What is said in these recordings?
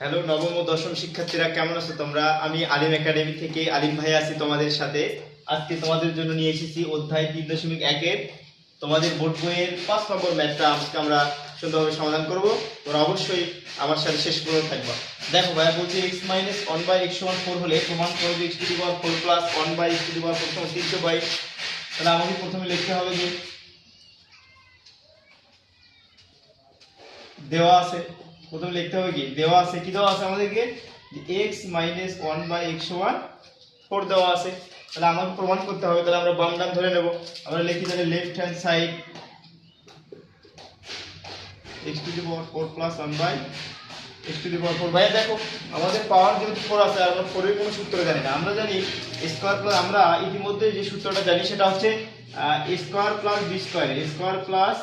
Hello নবম ও দশম শিক্ষার্থীরা, কেমন আছো তোমরা? আমি আলিম একাডেমি থেকে আলিম ভাই আছি তোমাদের সাথে। আজকে তোমাদের জন্য নিয়ে এসেছি অধ্যায় 3.1 এর তোমাদের বোর্ড বইয়ের 5 নম্বর ম্যাথটা আজকে আমরা সুন্দরভাবে সমাধান করব। তোমরা অবশ্যই আমার সাথে শেষ পর্যন্ত থাকবা। দেখো ভাইয়া বলছে x - 1/x = 4 হলে প্রমাণ করো যে x⁴ + 1/x⁴ 322। তাহলে আমাকে প্রথমে লিখতে হবে যে দেওয়া আছে, প্রথমে লিখতে হবে কি দেওয়া আছে, কি দেওয়া আছে আমাদেরকে যে x - 1/x = 4 দেওয়া আছে। তাহলে আমাকে প্রমাণ করতে হবে। তাহলে আমরা বাম ডান ধরে নেব। আমরা লিখি তাহলে left hand side x⁴ + 1/x⁴। ভাইয়া দেখো আমাদের পাওয়ার যেহেতু 4 আছে আর আমরা 4 এর কোনো সূত্র জানি না। আমরা জানি স্কয়ার প্লাস, আমরা ইতিমধ্যে যে সূত্রটা জানি সেটা হচ্ছে a square plus b square. a square plus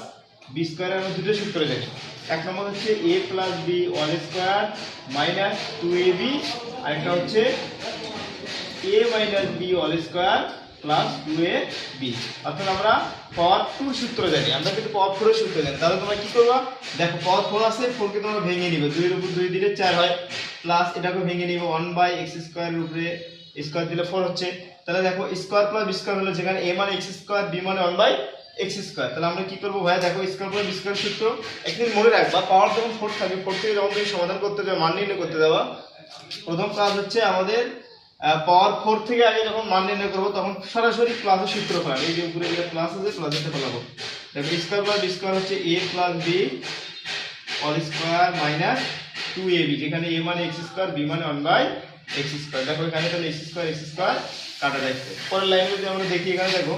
b square আমরা দুটো সূত্র জানি। এক নম্বর হচ্ছে a plus b whole square minus 2ab, আরেকটা হচ্ছে a minus b whole square plus 2ab। অর্থাৎ আমরা পাওয়ার 2 সূত্র জানি, আমরা কিন্তু পাওয়ার 4 এর সূত্র জানি। তাহলে তোমরা কি করবা, দেখো পাওয়ার 4 আছে, 4 কে তোমরা ভেঙে নিবে, 2 এর উপর 2 দিলে 4 হয়, প্লাস এটাকে ভেঙে নিবে 1/x² এর উপরে স্কয়ার দিলে 4 হচ্ছে। তাহলে দেখো স্কয়ার প্লাস বি স্কয়ার হলো যেখানে a মানে x², b মানে 1/x²। তাহলে আমরা কি করব ভাইয়া, দেখো স্কয়ার প্লাস বি স্কয়ার সূত্র একদিন মনে রাখবা। পাওয়ার যখন 4 থাকবে, 4 থেকে যখন তুমি সমাধান করতে যাবে, মান নির্ণয় করতে যাবা, প্রথম কাজ হচ্ছে আমাদের পাওয়ার 4 থেকে আগে যখন মান নির্ণয় করব তখন সরাসরি প্লাসের সূত্র ফেলাবো। এই যে উপরে যে প্লাস আছে, প্লাসেরটা ফেলাবো। দেখো স্কয়ার প্লাস বি স্কয়ার হচ্ছে a plus b whole square minus 2ab, যেখানে a মানে x², b মানে 1/x²। দেখো এখানে তাহলে x² কাটা যাচ্ছে। পরের লাইনে যদি আমরা দেখি, এখানে দেখো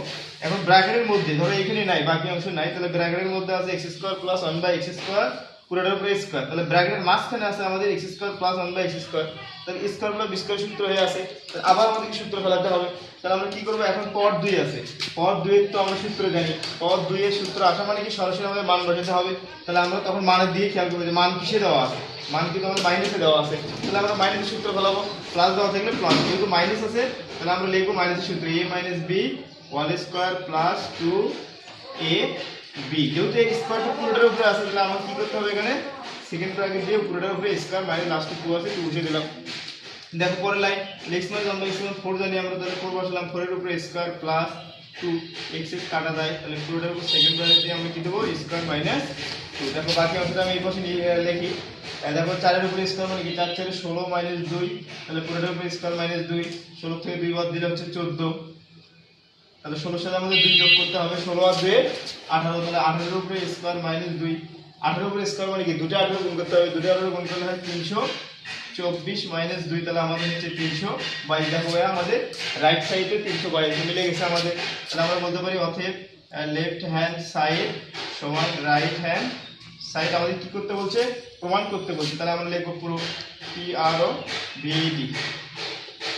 এখন ব্র্যাকেটের মধ্যে ধরো এখানে নাই, বাকি অংশ নাই, তাহলে ব্র্যাকেটের মধ্যে আছে x² + 1/x², পুরোটার উপরে স্কয়ার। তাহলে ব্র্যাকেটের মাঝখানে আছে আমাদের x² + 1/x²। তাহলে স্কয়ার প্লাস বি স্কয়ার সূত্র হয়ে আছে। আবার আমাদের সূত্র ফেলাতে হবে। তাহলে আমরা কি করব, এখন পাওয়ার 2 আছে, পাওয়ার 2 এর তো আমরা সূত্র জানি। পাওয়ার 2 এর সূত্র আসা মানে কি সরাসরি আমাদের মান বসাতে হবে। তাহলে আমরা তখন মানের দিয়ে খেয়াল করব যে মান কিসে দেওয়া আছে, মান কিন্তু আমাদের মাইনাসে দেওয়া আছে। তাহলে আমরা মাইনাসের সূত্র ফেলাবো, প্লাস দেওয়া থাকলে প্লাস, যেহেতু মাইনাস আছে তাহলে আমরা লিখব মাইনাসের সূত্র a - b whole square plus 2ab। যেহেতু এই স্কয়ারটা পুরোটার উপরে আছে, তাহলে আমাকে কি করতে হবে, এখানে সেকেন্ড ব্র্যাকেট দিয়ে পুরোটার উপরে স্কয়ার মাইনাস লাস্টে 2 আছে, 2 বসিয়ে দিলাম। দেখো পরের লাইন x - 1/x⁴ জানি আমরা, তাহলে 4 বসালাম, 4 এর উপরে স্কয়ার প্লাস 2, x কাটা যায়, তাহলে পুরোটার উপর সেকেন্ড ব্র্যাকেট দিয়ে আমরা কি দেব, স্কয়ার মাইনাস 2। দেখো বাকি অংশটা আমি এই পাশে লিখি। দেখো 4 এর উপরে স্কয়ার মানে কি 4 4 16 মাইনাস 2, তাহলে পুরোটার উপরে স্কয়ার মাইনাস 2, 16 থেকে 2 বাদ দিলে হচ্ছে 14। তাহলে 16 সাথে আমাদের 2 যোগ করতে হবে, 16 আর 2 18, তাহলে 18 এর উপরে স্কয়ার মাইনাস 2। 18 এর উপরে স্কয়ার মানে কি দুটো 18 গুণ করতে হবে, দুটো 18 গুণ করলে হয় 324 মাইনাস 2, তাহলে আমাদের হচ্ছে 322। দেখো ভাই আমাদের রাইট সাইডে 322 মিলে গেছে আমাদের। তাহলে আমরা বলতে পারি অতএব লেফট হ্যান্ড সাইড সমান রাইট হ্যান্ড সাইড আমাদের কি করতে বলছে, প্রমাণ করতে বলছে। তাহলে আমরা লিখব পুরো PROVD।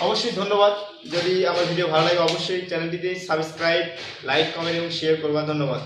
অবশ্যই ধন্যবাদ। যদি আমার ভিডিও ভালো লাগে অবশ্যই চ্যানেলটিতে সাবস্ক্রাইব, লাইক, কমেন্ট এবং শেয়ার করবা। ধন্যবাদ।